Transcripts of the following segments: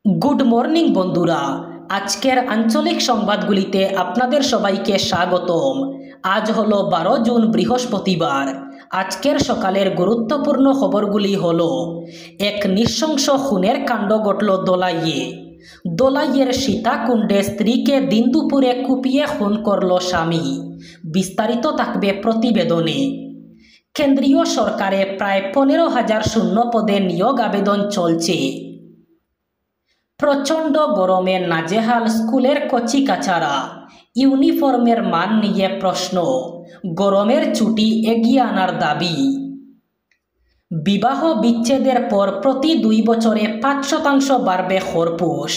Good morning বন্ধুরা, আজকের আঞ্চলিক সংবাদগুলিতে আপনাদের সবাইকে স্বাগতম। আজ হলো 12 জুন বৃহস্পতিবার। আজকের সকালের গুরুত্বপূর্ণ খবরগুলি হলো: এক নৃশংস খুনের কাণ্ড ঘটল দোলাইয়ের সীতাকুণ্ডে স্ত্রীকে দিন দুপুরে কুপিয়ে খুন করল স্বামী। বিস্তারিত থাকবে প্রতিবেদনে। কেন্দ্রীয় সরকারে প্রায় 15,000 শূন্য পদে নিয়োগ আবেদন চলছে। প্রচণ্ড গরমে নাজেহাল স্কুলের কচিকাচারা, ইউনিফর্মের মান নিয়ে প্রশ্ন, গরমের ছুটি এগিয়ে আনার দাবি। বিবাহ বিচ্ছেদের পর প্রতি 2 বছরে 5% বাড়বে খরপোশ,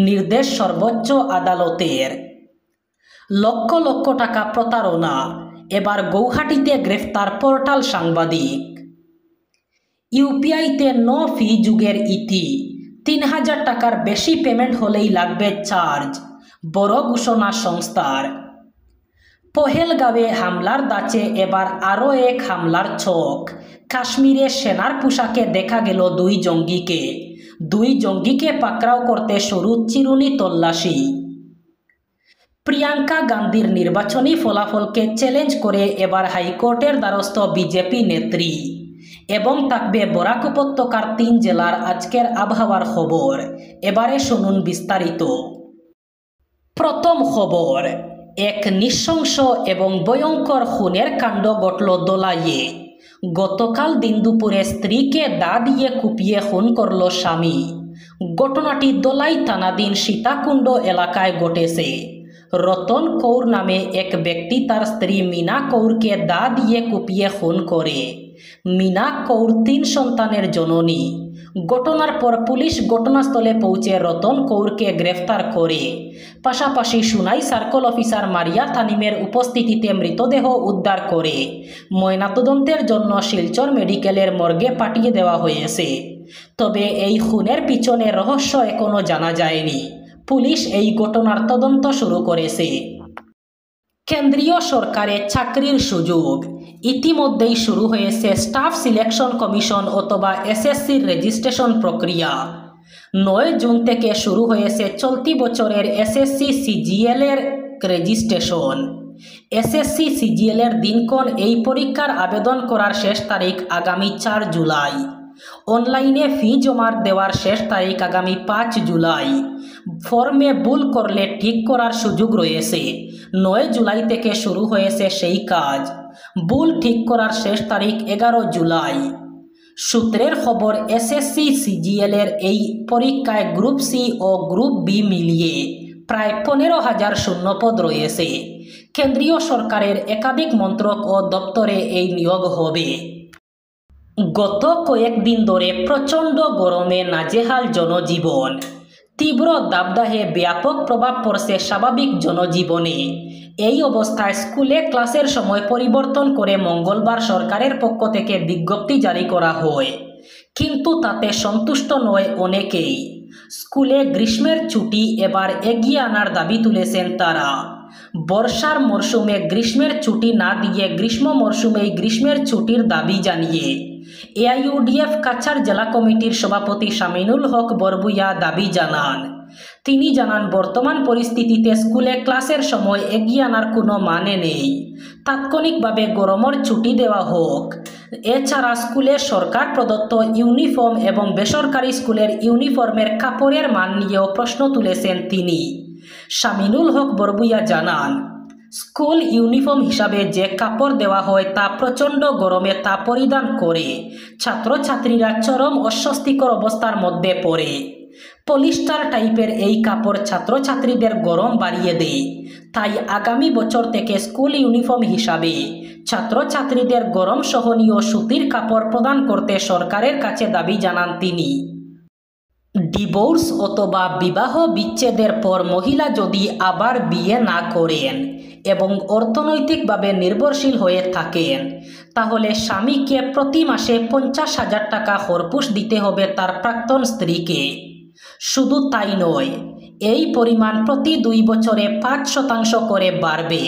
নির্দেশ সর্বোচ্চ আদালতের। লক্ষ লক্ষ টাকা প্রতারণা, এবার গৌহাটিতে গ্রেফতার পোর্টাল সাংবাদিক। ইউপিআইতে নো ফি যুগের ইতি, 3,000 টাকার বেশি পেমেন্ট হলেই লাগবে চার্জ, বড় ঘোষণা সংস্থার। পহেলগাঁওয়ে হামলার দাচে এবার আরও এক হামলার ছক। কাশ্মীরে সেনার পোশাকে দেখা গেল 2 জঙ্গিকে। 2 জঙ্গিকে পাকড়াও করতে শুরু চিরুনি তল্লাশি। প্রিয়াঙ্কা গান্ধীর নির্বাচনী ফলাফলকে চ্যালেঞ্জ করে এবার হাইকোর্টের দ্বারস্থ বিজেপি নেত্রী। এবং থাকবে বরাক উপত্যকার 3 জেলার আজকের আবহাওয়ার খবর। এবারে শুনুন বিস্তারিত। প্রথম খবর, এক নৃশংস এবং ভয়ঙ্কর খুনের কাণ্ড ঘটল দোলাইয়ে। গতকাল দিন দুপুরে স্ত্রীকে দা দিয়ে কুপিয়ে খুন করল স্বামী। ঘটনাটি দোলাই থানাধীন সীতাকুণ্ড এলাকায় ঘটেছে। রতন কৌর নামে এক ব্যক্তি তার স্ত্রী মীনা কৌরকে দা দিয়ে কুপিয়ে খুন করে। মীনা কৌর 3 সন্তানের জননী। ঘটনার পর পুলিশ ঘটনাস্থলে পৌঁছে রতন কৌরকে গ্রেফতার করে। পাশাপাশি সুনাই সার্কেল অফিসার মারিয়া তানিমের উপস্থিতিতে মৃতদেহ উদ্ধার করে ময়নাতদন্তের জন্য শিলচর মেডিকেলের মর্গে পাঠিয়ে দেওয়া হয়েছে। তবে এই খুনের পিছনে রহস্য এখনও জানা যায়নি। পুলিশ এই ঘটনার তদন্ত শুরু করেছে। কেন্দ্রীয় সরকারে চাকরির সুযোগ। ইতিমধ্যেই শুরু হয়েছে স্টাফ সিলেকশন কমিশন অথবা এসএসসির রেজিস্ট্রেশন প্রক্রিয়া। 9 জুন থেকে শুরু হয়েছে চলতি বছরের এসএসসি সিজিএল এর রেজিস্ট্রেশন। এসএসসি সিজিএল এর দিনক্ষণ এই পরীক্ষার আবেদন করার শেষ তারিখ আগামী 4 জুলাই। অনলাইনে ফি জমা দেওয়ার শেষ তারিখ আগামী 5 জুলাই। ফর্মে ভুল করলে ঠিক করার সুযোগ রয়েছে। 9 জুলাই থেকে শুরু হয়েছে সেই কাজ। ভুল ঠিক করার শেষ তারিখ 11 জুলাই। সূত্রের খবর, এসএসসি সিজিএল এর এই পরীক্ষায় গ্রুপ সি ও গ্রুপ বি মিলিয়ে প্রায় 15,000 শূন্যপদ রয়েছে। কেন্দ্রীয় সরকারের একাধিক মন্ত্রক ও দপ্তরে এই নিয়োগ হবে। গত কয়েকদিন ধরে প্রচণ্ড গরমে নাজেহাল জনজীবন। তীব্র দাবদাহে ব্যাপক প্রভাব পড়ছে স্বাভাবিক জনজীবনে। এই অবস্থায় স্কুলে ক্লাসের সময় পরিবর্তন করে মঙ্গলবার সরকারের পক্ষ থেকে বিজ্ঞপ্তি জারি করা হয়। কিন্তু তাতে সন্তুষ্ট নয় অনেকেই। স্কুলে গ্রীষ্মের ছুটি এবার এগিয়ে আনার দাবি তুলেছেন তারা। বর্ষার মরশুমে গ্রীষ্মের ছুটি না দিয়ে গ্রীষ্ম মরশুমেই গ্রীষ্মের ছুটির দাবি জানিয়ে এআইইউডিএফ কাছাড় জেলা কমিটির সভাপতি শামিনুল হক বরবুইয়া দাবি জানান। তিনি জানান, বর্তমান পরিস্থিতিতে স্কুলে ক্লাসের সময় এগিয়ে আনার কোনো মানে নেই। তাৎক্ষণিকভাবে গরমের ছুটি দেওয়া হোক। এছাড়া স্কুলে সরকার প্রদত্ত ইউনিফর্ম এবং বেসরকারি স্কুলের ইউনিফর্মের কাপড়ের মান নিয়েও প্রশ্ন তুলেছেন তিনি। শামিনুল হক বরবুইয়া জানান, স্কুল ইউনিফর্ম হিসাবে যে কাপড় দেওয়া হয় তা প্রচণ্ড গরমে তা পরিধান করে ছাত্রছাত্রীরা চরম অস্বস্তিকর অবস্থার মধ্যে পড়ে। পলিস্টার টাইপের এই কাপড় ছাত্রছাত্রীদের গরম বাড়িয়ে দেয়। তাই আগামী বছর থেকে স্কুল ইউনিফর্ম হিসাবে ছাত্রছাত্রীদের গরম সহনীয় সুতির কাপড় প্রদান করতে সরকারের কাছে দাবি জানান তিনি। ডিভোর্স অথবা বিবাহ বিচ্ছেদের পর মহিলা যদি আবার বিয়ে না করেন এবং অর্থনৈতিকভাবে নির্ভরশীল হয়ে থাকেন, তাহলে স্বামীকে প্রতি মাসে 50,000 টাকা খরপোশ দিতে হবে তার প্রাক্তন স্ত্রীকে। শুধু তাই নয়, এই পরিমাণ প্রতি 2 বছরে 5% করে বাড়বে।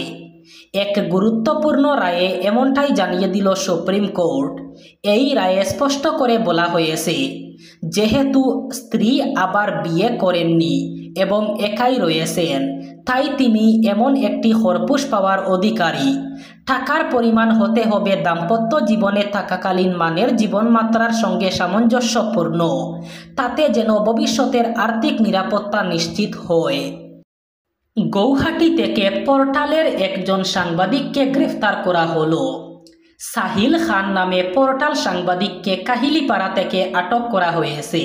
এক গুরুত্বপূর্ণ রায়ে এমনটাই জানিয়ে দিল সুপ্রিম কোর্ট। এই রায়ে স্পষ্ট করে বলা হয়েছে, যেহেতু স্ত্রী আবার বিয়ে করেননি এবং একাই রয়েছেন, তাই তিনি এমন একটি খরপোশ পাওয়ার অধিকারী। টাকার পরিমাণ হতে হবে দাম্পত্য জীবনে থাকাকালীন মানের জীবনমাত্রার সঙ্গে সামঞ্জস্যপূর্ণ, তাতে যেন ভবিষ্যতের আর্থিক নিরাপত্তা নিশ্চিত হয়। গৌহাটি থেকে পোর্টালের একজন সাংবাদিককে গ্রেফতার করা হলো। সাহিল খান নামে পোর্টাল সাংবাদিককে কাহিলিপাড়া থেকে আটক করা হয়েছে।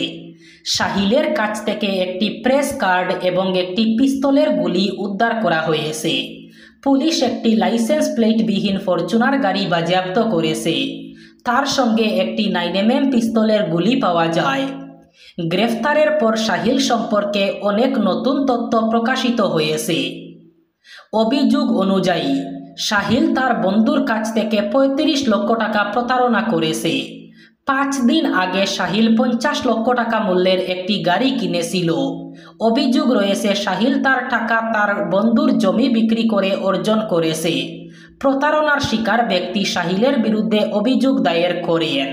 সাহিলের কাছ থেকে একটি প্রেস কার্ড এবং একটি পিস্তলের গুলি উদ্ধার করা হয়েছে। পুলিশ একটি লাইসেন্স প্লেটবিহীন ফরচুনার গাড়ি বাজেয়াপ্ত করেছে। তার সঙ্গে একটি 9mm পিস্তলের গুলি পাওয়া যায়। গ্রেফতারের পর সাহিল সম্পর্কে অনেক নতুন তথ্য প্রকাশিত হয়েছে। অভিযোগ অনুযায়ী সাহিল তার বন্ধুর কাছ থেকে 35 লক্ষ টাকা প্রতারণা করেছে। 5 দিন আগে সাহিল 50 লক্ষ টাকা মূল্যের একটি গাড়ি কিনেছিল। অভিযোগ রয়েছে সাহিল তার টাকা তার বন্ধুর জমি বিক্রি করে অর্জন করেছে। প্রতারণার শিকার ব্যক্তি সাহিলের বিরুদ্ধে অভিযোগ দায়ের করেন।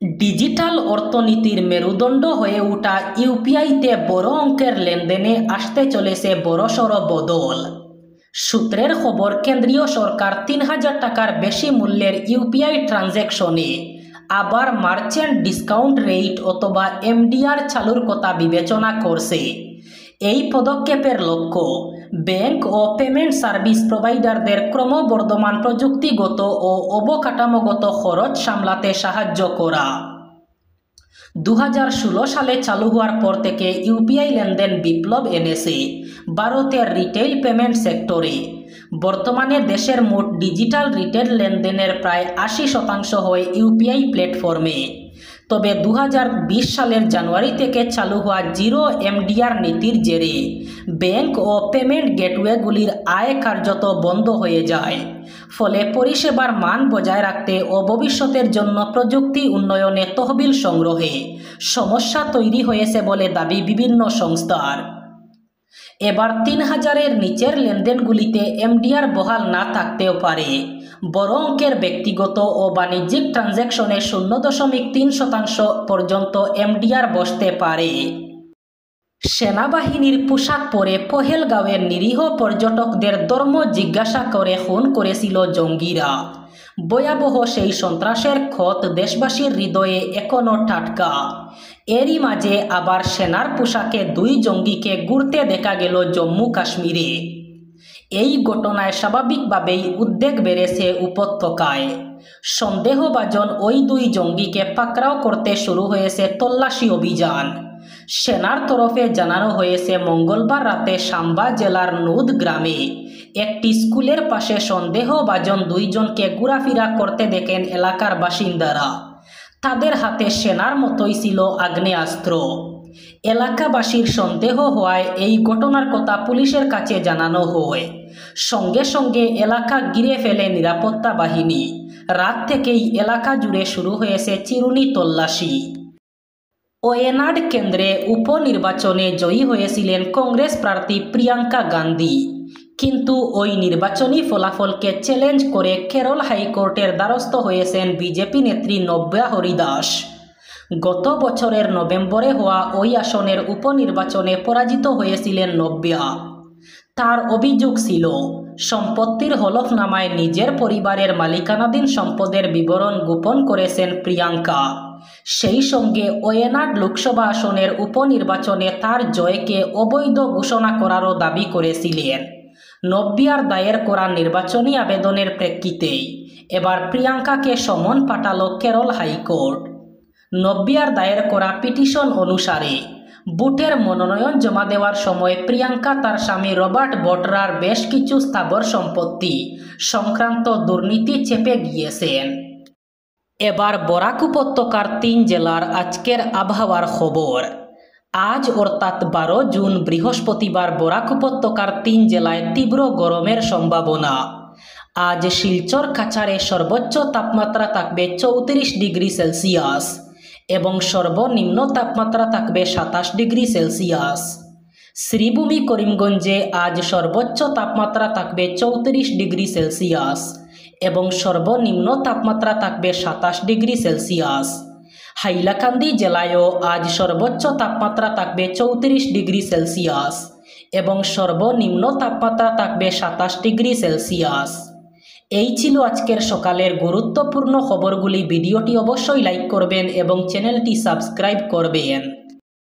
ডিজিটাল অর্থনীতির মেরুদণ্ড হয়ে ওঠা ইউপিআইতে বড় অঙ্কের লেনদেনে আসতে চলেছে বড়সড় বদল। সূত্রের খবর, কেন্দ্রীয় সরকার 3000 টাকার বেশি মূল্যের ইউপিআই ট্রানজ্যাকশনে আবার মার্চেন্ট ডিসকাউন্ট রেট অথবা এমডিআর চালুর কথা বিবেচনা করছে। এই পদক্ষেপের লক্ষ্য ব্যাংক ও পেমেন্ট সার্ভিস প্রোভাইডারদের ক্রমবর্ধমান প্রযুক্তিগত ও অবকাঠামোগত খরচ সামলাতে সাহায্য করা। 2016 সালে চালু হওয়ার পর থেকে ইউপিআই লেনদেন বিপ্লব এনেছে ভারতের রিটেইল পেমেন্ট সেক্টরে। বর্তমানে দেশের মোট ডিজিটাল রিটেল লেনদেনের প্রায় 80% হয় ইউপিআই প্ল্যাটফর্মে। তবে 2020 সালের জানুয়ারি থেকে চালু হওয়া জিরো এমডিআর নীতির জেরে ব্যাংক ও পেমেন্ট গেটওয়েগুলির আয় কার্যত বন্ধ হয়ে যায়। ফলে পরিষেবার মান বজায় রাখতে ও ভবিষ্যতের জন্য প্রযুক্তি উন্নয়নে তহবিল সংগ্রহে সমস্যা তৈরি হয়েছে বলে দাবি বিভিন্ন সংস্থার। এবার 3000-এর নিচের লেনদেনগুলিতে এমডিআর বহাল না থাকতেও পারে। বড় অঙ্কের ব্যক্তিগত ও বাণিজ্যিক ট্রানজ্যাকশনে 0.3% পর্যন্ত এমডিআর বসতে পারে। সেনাবাহিনীর পোশাক পরে পহেলগাঁওয়ের নিরীহ পর্যটকদের ধর্ম জিজ্ঞাসা করে খুন করেছিল জঙ্গিরা। ভয়াবহ সেই সন্ত্রাসের ক্ষত দেশবাসীর হৃদয়ে এখনও টাটকা। এরই মাঝে আবার সেনার পোশাকে 2 জঙ্গিকে ঘুরতে দেখা গেল জম্মু কাশ্মীরে। এই ঘটনায় স্বাভাবিকভাবেই উদ্বেগ বেড়েছে উপত্যকায়। সন্দেহভাজন ওই 2 জঙ্গিকে পাকড়াও করতে শুরু হয়েছে তল্লাশি অভিযান। সেনার তরফে জানানো হয়েছে, মঙ্গলবার রাতে সাম্বা জেলার নুদ গ্রামে একটি স্কুলের পাশে সন্দেহভাজন 2 জনকে ঘোরাফেরা করতে দেখেন এলাকার বাসিন্দারা। তাদের হাতে সেনার মতোই ছিল আগ্নেয়াস্ত্র। এলাকাবাসীর সন্দেহ হওয়ায় এই ঘটনার কথা পুলিশের কাছে জানানো হয়। সঙ্গে সঙ্গে এলাকা ঘিরে ফেলে নিরাপত্তা বাহিনী। রাত থেকেই এলাকা জুড়ে শুরু হয়েছে চিরুনি তল্লাশি। ওয়েনাড কেন্দ্রে উপনির্বাচনে জয়ী হয়েছিলেন কংগ্রেস প্রার্থী প্রিয়াঙ্কা গান্ধী। কিন্তু ওই নির্বাচনী ফলাফলকে চ্যালেঞ্জ করে কেরল হাইকোর্টের দ্বারস্থ হয়েছেন বিজেপি নেত্রী নব্যা হরিদাস। গত বছরের নভেম্বরে হওয়া ওই আসনের উপনির্বাচনে পরাজিত হয়েছিলেন নব্যা। তার অভিযোগ ছিল, সম্পত্তির হলফনামায় নিজের পরিবারের মালিকানাধীন সম্পদের বিবরণ গোপন করেছেন প্রিয়াঙ্কা। সেই সঙ্গে ওয়েনাড লোকসভা আসনের উপনির্বাচনে তার জয়কে অবৈধ ঘোষণা করারও দাবি করেছিলেন। নব্যার দায়ের করা নির্বাচনী আবেদনের প্রেক্ষিতেই এবার প্রিয়াঙ্কাকে সমন পাঠালো কেরল হাইকোর্ট। নব্যার দায়ের করা পিটিশন অনুসারে বুথের মনোনয়ন জমা দেওয়ার সময় প্রিয়াঙ্কা তার স্বামী রবার্ট বটরার বেশ কিছু স্থাবর সম্পত্তি সংক্রান্ত দুর্নীতি চেপে গিয়েছেন। এবার বরাক উপত্যকার 3 জেলার আজকের আবহাওয়ার খবর। আজ অর্থাৎ 12 জুন বৃহস্পতিবার বরাক উপত্যকার 3 জেলায় তীব্র গরমের সম্ভাবনা। আজ শিলচর কাছাড়ে সর্বোচ্চ তাপমাত্রা থাকবে 34 ডিগ্রি সেলসিয়াস এবং সর্বনিম্ন তাপমাত্রা থাকবে 27 ডিগ্রি সেলসিয়াস। শ্রীভূমি করিমগঞ্জে আজ সর্বোচ্চ তাপমাত্রা থাকবে 34 ডিগ্রি সেলসিয়াস এবং সর্বনিম্ন তাপমাত্রা থাকবে 27 ডিগ্রি সেলসিয়াস। হাইলাকান্দি জেলায়ও আজ সর্বোচ্চ তাপমাত্রা থাকবে 34 ডিগ্রি সেলসিয়াস এবং সর্বনিম্ন তাপমাত্রা থাকবে 27 ডিগ্রি সেলসিয়াস। এই ছিল আজকের সকালের গুরুত্বপূর্ণ খবরগুলি। ভিডিওটি অবশ্যই লাইক করবেন এবং চ্যানেলটি সাবস্ক্রাইব করবেন।